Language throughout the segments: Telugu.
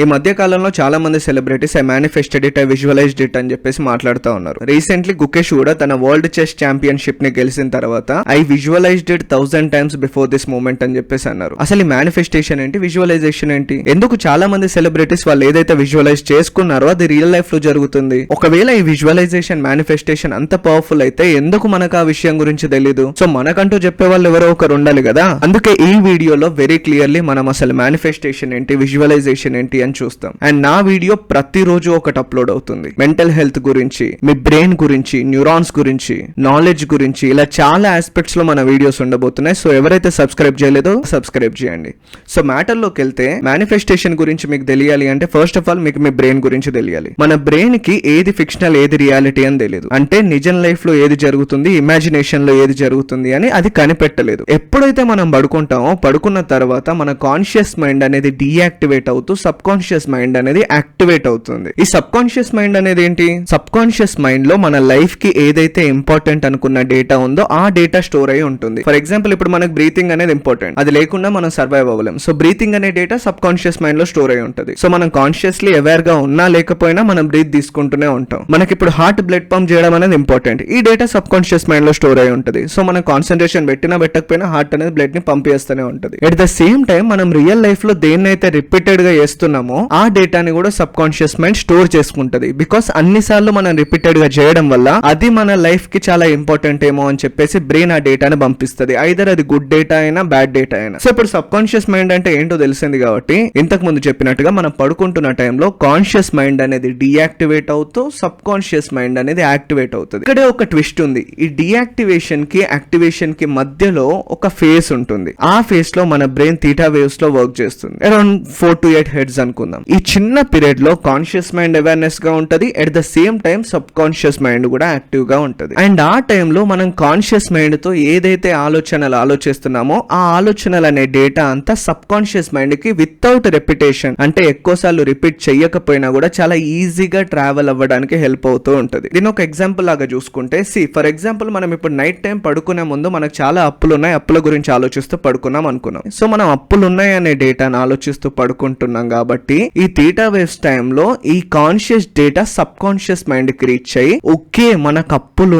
ఈ మధ్య కాలంలో చాలా మంది celebrities I manifested it, I visualised it అని చెప్పేసి మాట్లాడుతూ ఉన్నారు. రీసెంట్లీ గుకేష్ కూడా తన వరల్డ్ చెస్ ఛాంపియన్షిప్ ని గెలిచిన తర్వాత I visualised it 1000 times before this moment అని చెప్పేసి అన్నారు. అసలు ఈ మేనిఫెస్టేషన్ ఏంటి, విజువలైజేషన్ ఏంటి, ఎందుకు చాలా మంది సెలబ్రిటీస్ వాళ్ళు ఏదైతే విజువలైజ్ చేసుకున్నారో అది రియల్ లైఫ్ లో జరుగుతుంది? ఒకవేళ ఈ విజువలైజేషన్ మేనిఫెస్టేషన్ అంత పవర్ఫుల్ అయితే ఎందుకు మనకు ఆ విషయం గురించి తెలీదు? సో మనకంటూ చెప్పే వాళ్ళు ఎవరో ఒకరు ఉండాలి కదా. అందుకే ఈ వీడియోలో వెరీ క్లియర్లీ మనం అసలు మేనిఫెస్టేషన్ ఏంటి, విజువలైజేషన్ ఏంటి అని చూస్తాం. అండ్ నా వీడియో ప్రతిరోజు ఒకటి అప్లోడ్ అవుతుంది. మెంటల్ హెల్త్ గురించి, మీ బ్రెయిన్ గురించి, న్యూరాన్స్ గురించి, నాలెడ్జ్ గురించి, ఇలా చాలా ఆస్పెక్ట్స్ లో మన వీడియోస్ ఉండబోతున్నాయి. సో ఎవరైతే సబ్స్క్రైబ్ చేయలేదో సబ్స్క్రైబ్ చేయండి. సో మ్యాటర్ లోకి వెళ్తే మేనిఫెస్టేషన్ గురించి మీకు తెలియాలి అంటే ఫస్ట్ ఆఫ్ ఆల్ మీకు మీ బ్రెయిన్ గురించి తెలియాలి. మన బ్రెయిన్ కి ఏది ఫిక్షనల్ ఏది రియాలిటీ అని తెలియదు. అంటే నిజం లైఫ్ లో ఏది జరుగుతుంది, ఇమాజినేషన్ లో ఏది జరుగుతుంది అని అది కనిపెట్టలేదు. ఎప్పుడైతే మనం పడుకుంటామో పడుకున్న తర్వాత మన కాన్షియస్ మైండ్ అనేది డీయాక్టివేట్ అవుతూ సబ్ కాన్షియస్ మైండ్ అనేది యాక్టివేట్ అవుతుంది. ఈ సబ్ కాన్షియస్ మైండ్ అనేది ఏంటి? సబ్ కాన్షియస్ మైండ్ లో మన లైఫ్ కి ఏదైతే ఇంపార్టెంట్ అనుకున్న డేటా ఉందో ఆ డేటా స్టోర్ అయి ఉంటుంది. ఫర్ ఎగ్జాంపుల్ ఇప్పుడు మనకు బ్రీతింగ్ అనేది ఇంపార్టెంట్, అది లేకుండా మనం సర్వైవ్ అవ్వలేం. సో బ్రీతింగ్ అనే డేటా సబ్ కాన్షియస్ మైండ్ లో స్టోర్ అయి ఉంటుంది. సో మనం కాన్షియస్లీ అవేర్ గా ఉన్నా లేకపోయినా మనం బ్రీత్ తీసుకుంటూనే ఉంటాం. మనకి ఇప్పుడు హార్ట్ బ్లడ్ పంప్ చేయడం అనేది ఇంపార్టెంట్, ఈ డేటా సబ్ కాన్షియస్ మైండ్ లో స్టోర్ అయి ఉంటుంది. సో మనం కాన్సన్ట్రేషన్ పెట్టినా పెట్టకపోయినా హార్ట్ అనేది బ్లడ్ ని పంప్ చేస్తూనే ఉంటుంది. ఎట్ ద సేమ్ టైం మనం రియల్ లైఫ్ లో దేన్నైతే రిపీటెడ్ గా చేస్తున్నామో ఆ డేటాని కూడా సబ్ కాన్షియస్ మైండ్ స్టోర్ చేసుకుంటది. బికాస్ అన్నిసార్లు మనం రిపీటెడ్ గా చేయడం వల్ల అది మన లైఫ్ కి చాలా ఇంపార్టెంట్ ఏమో అని చెప్పేసి బ్రెయిన్ ఆ డేటాని పంపిస్తుంది. ఐదర్ అది గుడ్ డేటా అయినా బ్యాడ్ డేటా అయినా. సో ఇప్పుడు సబ్ కాన్షియస్ మైండ్ అంటే ఏంటో తెలిసింది కాబట్టి ఇంతకు ముందు చెప్పినట్టుగా మనం పడుకుంటున్న టైంలో కాన్షియస్ మైండ్ అనేది డీయాక్టివేట్ అవుతూ సబ్ కాన్షియస్ మైండ్ అనేది యాక్టివేట్ అవుతుంది. ఇక్కడే ఒక ట్విస్ట్ ఉంది. ఈ డీయాక్టివేషన్ కి యాక్టివేషన్ కి మధ్యలో ఒక ఫేస్ ఉంటుంది. ఆ ఫేస్ లో మన బ్రెయిన్ థీటా వేవ్స్ లో వర్క్ చేస్తుంది. అరౌండ్ 4 to 8 హెర్ట్జ్ అనుకుందాం. ఈ చిన్న పీరియడ్ లో కాన్షియస్ మైండ్ అవేర్నెస్ గా ఉంటది. At the same time sub conscious mind కూడా యాక్టివ్ గా ఉంటది. అండ్ ఆ టైంలో మనం కాన్షియస్ మైండ్ తో ఏదైతే ఆలోచనలు ఆలోచిస్తున్నామో ఆ ఆలోచనలు అనే డేటా అంతా సబ్ కాన్షియస్ మైండ్ కి వితౌట్ రెపిటేషన్, అంటే ఎక్కువసార్లు రిపీట్ చెయ్యకపోయినా కూడా చాలా ఈజీగా ట్రావెల్ అవ్వడానికి హెల్ప్ అవుతూ ఉంటది. దీని ఒక ఎగ్జాంపుల్ లాగా చూసుకుంటే ఫర్ ఎగ్జాంపుల్ మనం ఇప్పుడు నైట్ టైం పడుకునే ముందు మనకు చాలా అప్పులు ఉన్నాయి, అప్పుల గురించి ఆలోచిస్తూ పడుకున్నాం అనుకున్నాం. సో మనం అప్పులు ఉన్నాయి అనే డేటాను ఆలోచిస్తూ పడుకుంటున్నాం కాబట్టి ఈ థీటా వేవ్స్ టైంలో ఈ conscious data sub conscious mind కి రీచ్ అయ్యి ఓకే మనకు అప్పులు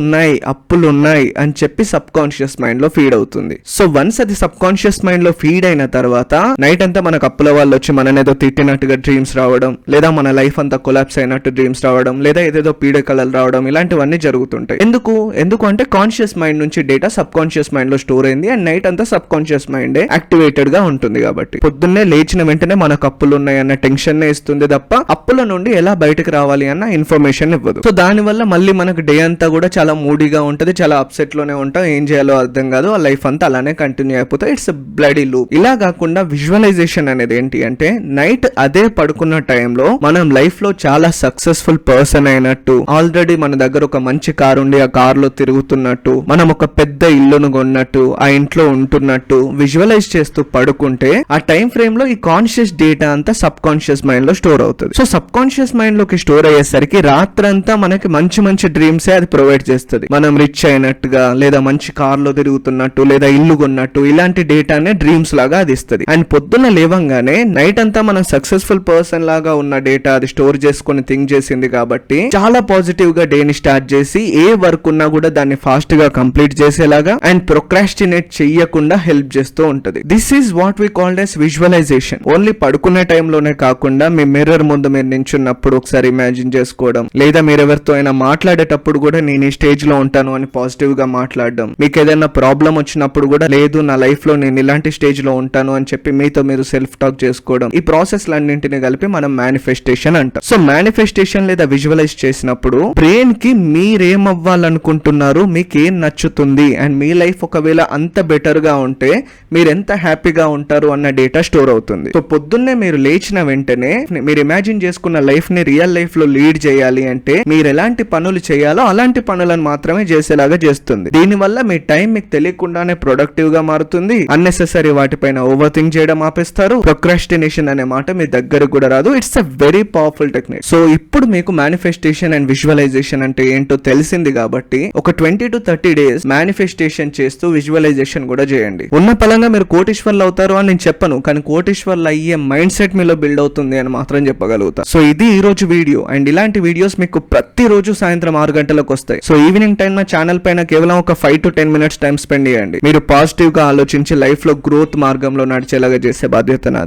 ఉన్నాయి అని చెప్పి సబ్ కాన్షియస్ మైండ్ లో ఫీడ్ అవుతుంది. సో వన్స్ అది సబ్ కాన్షియస్ మైండ్ లో ఫీడ్ అయిన తర్వాత నైట్ అంతా మనకు అప్పుల వాళ్ళు వచ్చి మననేదో తిట్టినట్టుగా డ్రీమ్స్ రావడం, లేదా మన లైఫ్ అంతా కొలాప్స్ అయినట్టు డ్రీమ్స్ రావడం, లేదా ఏదేదో పీడకలలు రావడం, ఇలాంటివన్నీ జరుగుతుంటాయి. ఎందుకు అంటే కాన్షియస్ మైండ్ నుంచి డేటా సబ్ కాన్షియస్ మైండ్ లో స్టోర్ అయింది అండ్ నైట్ అంతా సబ్ కాన్షియస్ మైండ్ యాక్టివేటెడ్ గా ఉంటుంది. కాబట్టి పొద్దున్నే లేచిన వెంటనే మనకు అప్పులు ఉన్నాయి అన్న టెన్షన్ ఇస్తుంది తప్ప అప్పుల నుండి ఎలా బయటకు రావాలి అన్న ఇన్ఫర్మేషన్ ఇవ్వదు. సో దాని వల్ల మళ్ళీ మనకు డే అంతా కూడా చాలా మూడీగా ఉంటది, చాలా అప్సెట్ లోనే ఉంటాం, ఏం చేయాలో అర్థం కాదు, ఆ లైఫ్ అంతా అలానే కంటిన్యూ అయిపోతుంది. It's bloody loop. ఇలా కాకుండా విజువలైజేషన్ అనేది ఏంటి అంటే నైట్ అదే పడుకున్న టైంలో మనం లైఫ్ లో చాలా సక్సెస్ఫుల్ పర్సన్ అయినట్టు, ఆల్రెడీ మన దగ్గర ఒక మంచి కార్ ఉండి ఆ కార్ లో తిరుగుతున్నట్టు, మనం ఒక పెద్ద ఇల్లును కొన్నట్టు, ఆ ఇంట్లో ఉంటున్నట్టు విజువలైజ్ చేస్తూ పడుకుంటే ఆ టైం ఫ్రేమ్ లో ఈ కాన్షియస్ డేటా అంతా సబ్ కాన్షియస్ మైండ్ లో స్టోర్ అవుతుంది. సో సబ్ కాన్షియస్ మైండ్ లోకి స్టోర్ అయ్యేసరికి రాత్రంతా మనకి మంచి డ్రీమ్స్ అది ప్రొవైడ్ చేస్తుంది. మనం రిచ్ అయినట్టుగా, లేదా మంచి కార్ లో తిరుగుతున్నట్టు, లేదా ఇల్లు కొన్నట్టు, ఇలాంటి డేటానే డ్రీమ్స్ లాగా అది ఇస్తుంది. అండ్ పొద్దున్న లేవంగానే నైట్ అంతా మనం సక్సెస్ఫుల్ పర్సన్ లాగా ఉన్న డేటా అది స్టోర్ చేసుకుని థింక్ చేసింది కాబట్టి చాలా పాజిటివ్ గా డేని స్టార్ట్ చేసి ఏ వర్క్ ఉన్నా కూడా దాన్ని ఫాస్ట్ గా కంప్లీట్ చేసేలాగా అండ్ ప్రొక్రాస్టినేట్ చెయ్యకుండా హెల్ప్ చేస్తూ ఉంటది. This is what we called as visualisation. Only పడుకునే టైంలోనే కాకుండా మీ మిర్రర్ ముందు మీరు నించున్నప్పుడు ఒకసారి ఇమాజిన్ చేసుకోవడం, లేదా మీరు ఎవరితో అయినా మాట్లాడేటప్పుడు కూడా నేను ఈ స్టేజ్ లో ఉంటాను అని పాజిటివ్ గా మాట్లాడడం, మీకు ఏదైనా ప్రాబ్లం వచ్చినప్పుడు కూడా లేదు నా లైఫ్ లో నేను ఇలాంటి స్టేజ్ లో ఉంటాను అని చెప్పి మీతో మీరు సెల్ఫ్ టాక్ చేసుకోవడం, ఈ ప్రాసెస్ అన్నింటిని కలిపి మనం మేనిఫెస్టేషన్ అంటాం. సో మేనిఫెస్టేషన్ లేదా విజువలైజ్ చేసినప్పుడు బ్రెయిన్ కి మీరేమవ్వాలనుకుంటున్నారు, మీకు ఏం నచ్చుతుంది అండ్ మీ లైఫ్ ఒకవేళ అంత బెటర్ గా ఉంటే మీరు ఎంత హ్యాపీగా ఉంటారు అన్న డేటా స్టోర్ అవుతుంది. సో పొద్దున్నే మీరు లేచిన వెంటనే మీరు ఇమాజిన్ చేసుకున్న లైఫ్ ని రియల్ లైఫ్ లో లీడ్ చేయాలి అంటే మీరు ఎలాంటి పనులు చేయాలో అలాంటి పనులను మాత్రమే చేసేలాగా చేస్తుంది. దీనివల్ల మీ టైం మీకు తెలియకుండానే ప్రొడక్టివ్ గా మారుతుంది. అన్నెసెసరీ వాటిపైన ఓవర్ థింక్ చేయడం ఆపేస్తారు. ప్రొక్రాస్టినేషన్ అనే మాట మీ దగ్గరకు కూడా రాదు. It's a very powerful technique. So ఇప్పుడు మీకు మేనిఫెస్టేషన్ అండ్ విజువలైజేషన్ అంటే ఏంటో తెలిసింది కాబట్టి ఒక 20 to 30 days మేనిఫెస్టేషన్ చేస్తూ విజువలైజేషన్ కూడా చేయండి. ఉన్న పలంగా మీరు కోటీశ్వర్లు అవుతారు అని నేను చెప్పను, కానీ కోటీశ్వర్లు అయ్యే మైండ్ సెట్ మీలో బిల్డ్ అవుతుంది అని మాత్రం చెప్పగలుగుతా. సో ఇది ఈ రోజు వీడియో, అండ్ ఇలాంటి వీడియోస్ మీకు ప్రతిరోజు సాయంత్రం 6 గంటలకు వస్తాయి. సో ఈవినింగ్ టైం నా ఛానల్ పైన కేవలం ఒక 5 to 10 minutes టైం స్పెండ్ చేయండి. మీరు పాజిటివ్ గా ఆలోచించి లైఫ్ లో గ్రోత్ మార్గంలో నడిచేలాగా చేసే బాధ్యత నాది.